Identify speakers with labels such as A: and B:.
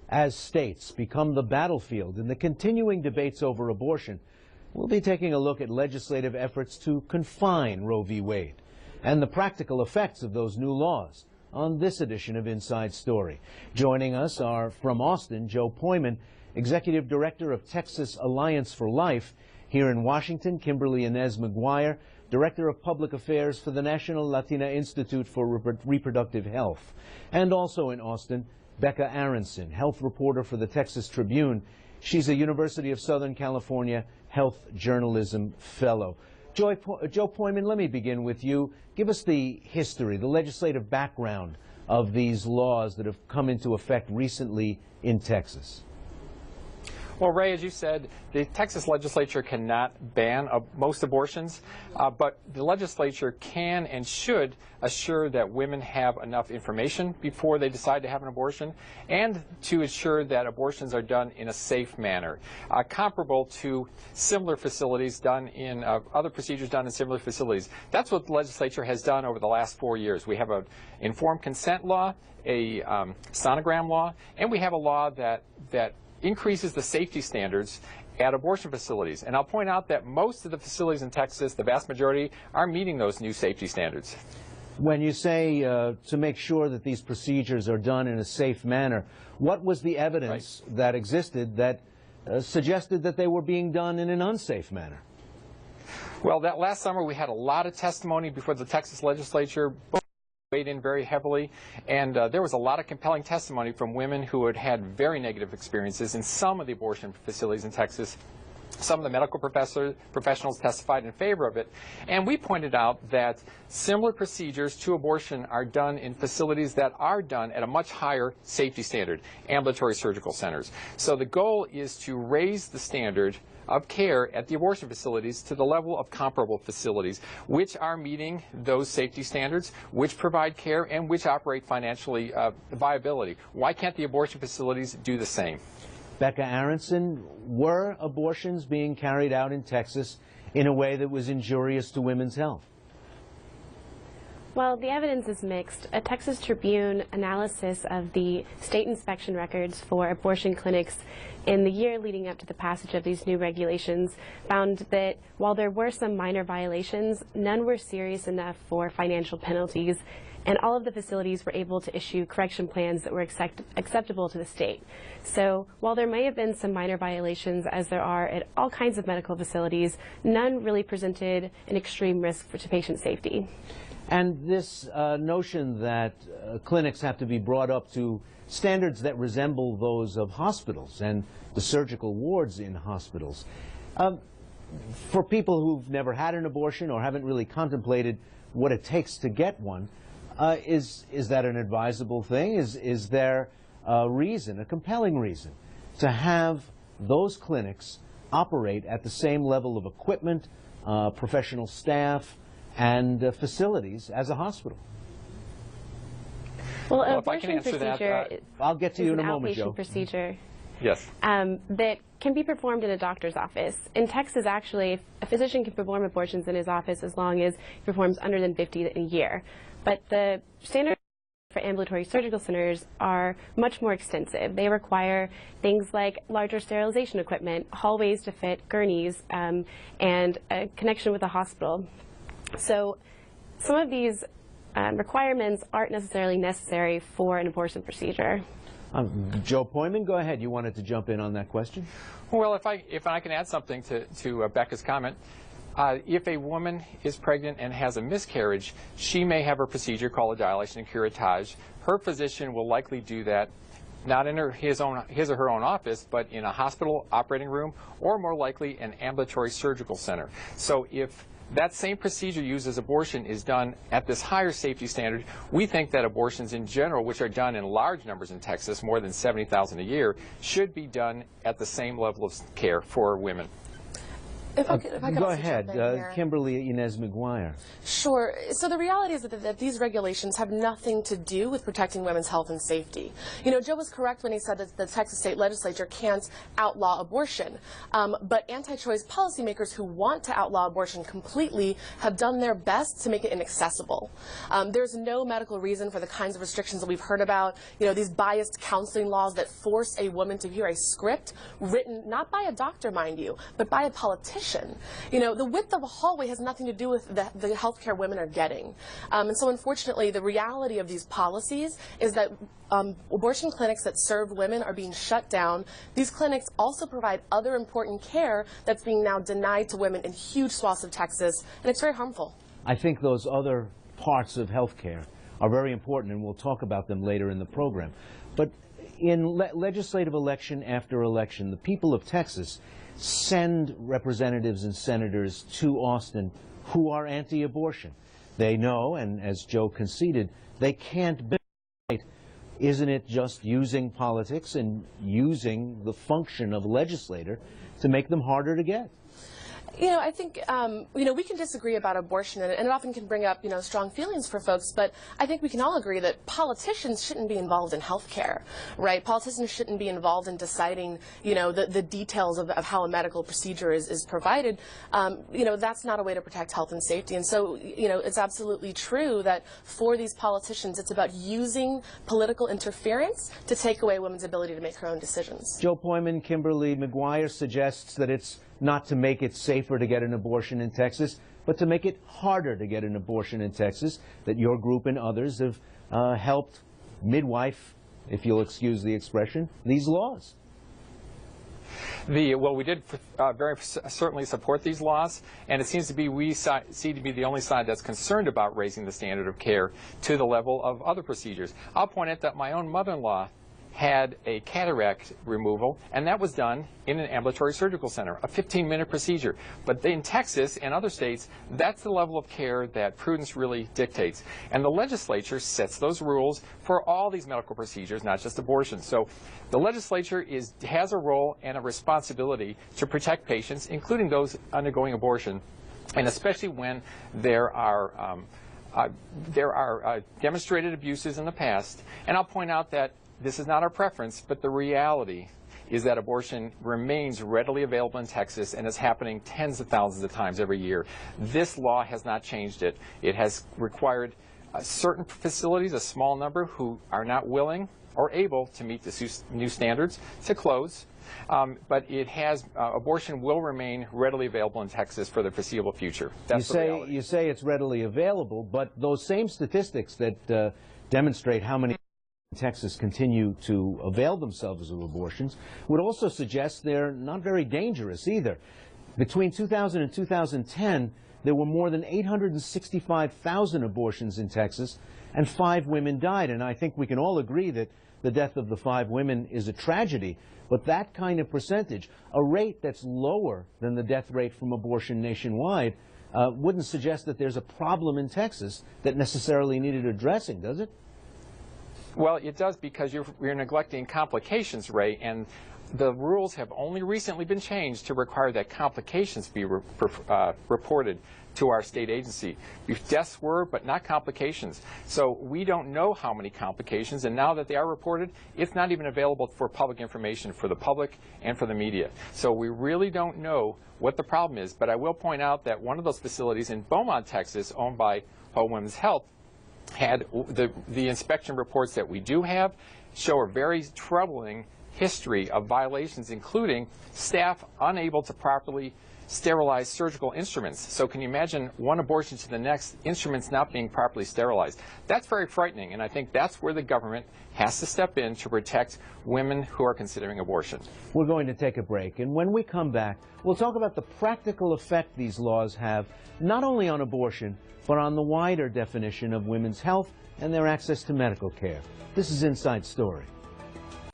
A: As states become the battlefield in the continuing debates over abortion, we'll be taking a look at legislative efforts to confine Roe v. Wade and the practical effects of those new laws on this edition of Inside Story. Joining us are from Austin, Joe POJMAN, Executive Director of Texas Alliance for Life. Here in Washington, Kimberly Inez McGuire, Director of Public Affairs for the National Latina Institute for Reproductive Health. And also in Austin, BECCA AARONSON, health reporter for the Texas Tribune. She's a University of Southern California health journalism fellow. Joe POJMAN, let me begin with you. Give us the history, the legislative background of these laws that have come into effect recently in Texas.
B: Well, Ray, as you said, the Texas legislature cannot ban most abortions, but the legislature can and should assure that women have enough information before they decide to have an abortion, and to ensure that abortions are done in a safe manner, comparable to similar facilities done in other procedures done in similar facilities. That's what the legislature has done over the last 4 years. We have an informed consent law, a sonogram law, and we have a law that increases the safety standards at abortion facilities. And I'll point out that most of the facilities in Texas, the vast majority, are meeting those new safety standards.
A: When you say to make sure that these procedures are done in a safe manner, what was the evidence that existed that suggested that they were being done in an unsafe manner?
B: Well, that last summer we had a lot of testimony before the Texas legislature. Weighed in very heavily, and there was a lot of compelling testimony from women who had had very negative experiences in some of the abortion facilities in Texas. Some of the medical professionals testified in favor of it, and we pointed out that similar procedures to abortion are done in facilities that are done at a much higher safety standard, ambulatory surgical centers. So the goal is to raise the standard of care at the abortion facilities to the level of comparable facilities, which are meeting those safety standards, which provide care, and which operate financially viability. Why can't the abortion facilities do the same?
A: BECCA AARONSON, were abortions being carried out in Texas in a way that was injurious to women's health?
C: Well, the evidence is mixed. A Texas Tribune analysis of the state inspection records for abortion clinics in the year leading up to the passage of these new regulations found that while there were some minor violations, none were serious enough for financial penalties, and all of the facilities were able to issue correction plans that were acceptable to the state. So while there may have been some minor violations, as there are at all kinds of medical facilities, none really presented an extreme risk to patient safety.
A: And this notion that clinics have to be brought up to standards that resemble those of hospitals and the surgical wards in hospitals. For people who've never had an abortion or haven't really contemplated what it takes to get one, is that an advisable thing? Is there a reason, a compelling reason, to have those clinics operate at the same level of equipment, professional staff, and facilities as a hospital?
C: Well, an
B: if I can
C: abortion
B: answer
C: procedure
B: that,
A: I'll get to you in a moment, Joe.
C: outpatient procedure.
B: Yes.
C: That can be performed in a doctor's office. In Texas, actually, a physician can perform abortions in his office as long as he performs under than 50 a year. But the standards for ambulatory surgical centers are much more extensive. They require things like larger sterilization equipment, hallways to fit gurneys, and a connection with a hospital. So some of these requirements aren't necessarily necessary for an abortion procedure.
A: Joe POJMAN, go ahead. You wanted to jump in on that question?
B: Well, if I can add something to Becca's comment, if a woman is pregnant and has a miscarriage, she may have a procedure called a dilation and curettage. Her physician will likely do that not in his or her own office, but in a hospital operating room, or more likely an ambulatory surgical center. So if that same procedure used as abortion is done at this higher safety standard, we think that abortions in general, which are done in large numbers in Texas, more than 70,000 a year, should be done at the same level of care for women.
D: If I could
A: Go
D: also
A: ahead,
D: jump in here.
A: Kimberly Inez McGuire.
D: Sure. So the reality is that these regulations have nothing to do with protecting women's health and safety. You know, Joe was correct when he said that the Texas state legislature can't outlaw abortion. But anti-choice policymakers who want to outlaw abortion completely have done their best to make it inaccessible. There's no medical reason for the kinds of restrictions that we've heard about. You know, these biased counseling laws that force a woman to hear a script written not by a doctor, mind you, but by a politician. You know, the width of a hallway has nothing to do with the health care women are getting. And so unfortunately, the reality of these policies is that abortion clinics that serve women are being shut down. These clinics also provide other important care that's being now denied to women in huge swaths of Texas, and it's very harmful.
A: I think those other parts of health care are very important, and we'll talk about them later in the program. But in legislative election after election, the people of Texas send representatives and senators to Austin who are anti-abortion. They know, and as Joe conceded, they can't be right. Isn't it just using politics and using the function of a legislator to make them harder to get?
D: You know, I think, you know, we can disagree about abortion, and it often can bring up, you know, strong feelings for folks, but I think we can all agree that politicians shouldn't be involved in health care, right? Politicians shouldn't be involved in deciding, you know, the details of how a medical procedure is provided. You know, that's not a way to protect health and safety. And so, you know, it's absolutely true that for these politicians, it's about using political interference to take away women's ability to make her own decisions.
A: Joe POJMAN, Kimberly McGuire suggests that it's not to make it safer to get an abortion in Texas, but to make it harder to get an abortion in Texas, that your group and others have helped midwife, if you'll excuse the expression, these laws.
B: Well, we did very certainly support these laws, and it seems to be we see to be the only side that's concerned about raising the standard of care to the level of other procedures. I'll point out that my own mother-in-law had a cataract removal, and that was done in an ambulatory surgical center, a 15-minute procedure. But in Texas and other states, that's the level of care that prudence really dictates. And the legislature sets those rules for all these medical procedures, not just abortion. So the legislature has a role and a responsibility to protect patients, including those undergoing abortion, and especially when there are demonstrated abuses in the past. And I'll point out that this is not our preference, but the reality is that abortion remains readily available in Texas and is happening tens of thousands of times every year. This law has not changed it. It has required certain facilities, a small number, who are not willing or able to meet the new standards to close. But it has, abortion will remain readily available in Texas for the foreseeable future. That's the reality.
A: You say it's readily available, but those same statistics that demonstrate how many Texas continue to avail themselves of abortions would also suggest they're not very dangerous either. Between 2000 and 2010, there were more than 865,000 abortions in Texas, and 5 women died. And I think we can all agree that the death of the 5 women is a tragedy. But that kind of percentage, a rate that's lower than the death rate from abortion nationwide, wouldn't suggest that there's a problem in Texas that necessarily needed addressing, does it?
B: Well, it does, because you're neglecting complications, Ray, and the rules have only recently been changed to require that complications be reported to our state agency. Deaths were, but not complications. So we don't know how many complications, and now that they are reported, it's not even available for public information for the public and for the media. So we really don't know what the problem is, but I will point out that one of those facilities in Beaumont, Texas, owned by Women's Health, had the inspection reports that we do have show a very troubling history of violations, including staff unable to properly sterilize surgical instruments. So can you imagine one abortion to the next, instruments not being properly sterilized? That's very frightening, and I think that's where the government has to step in to protect women who are considering abortion.
A: We're going to take a break, and when we come back, we'll talk about the practical effect these laws have, not only on abortion, but on the wider definition of women's health and their access to medical care. This is Inside Story.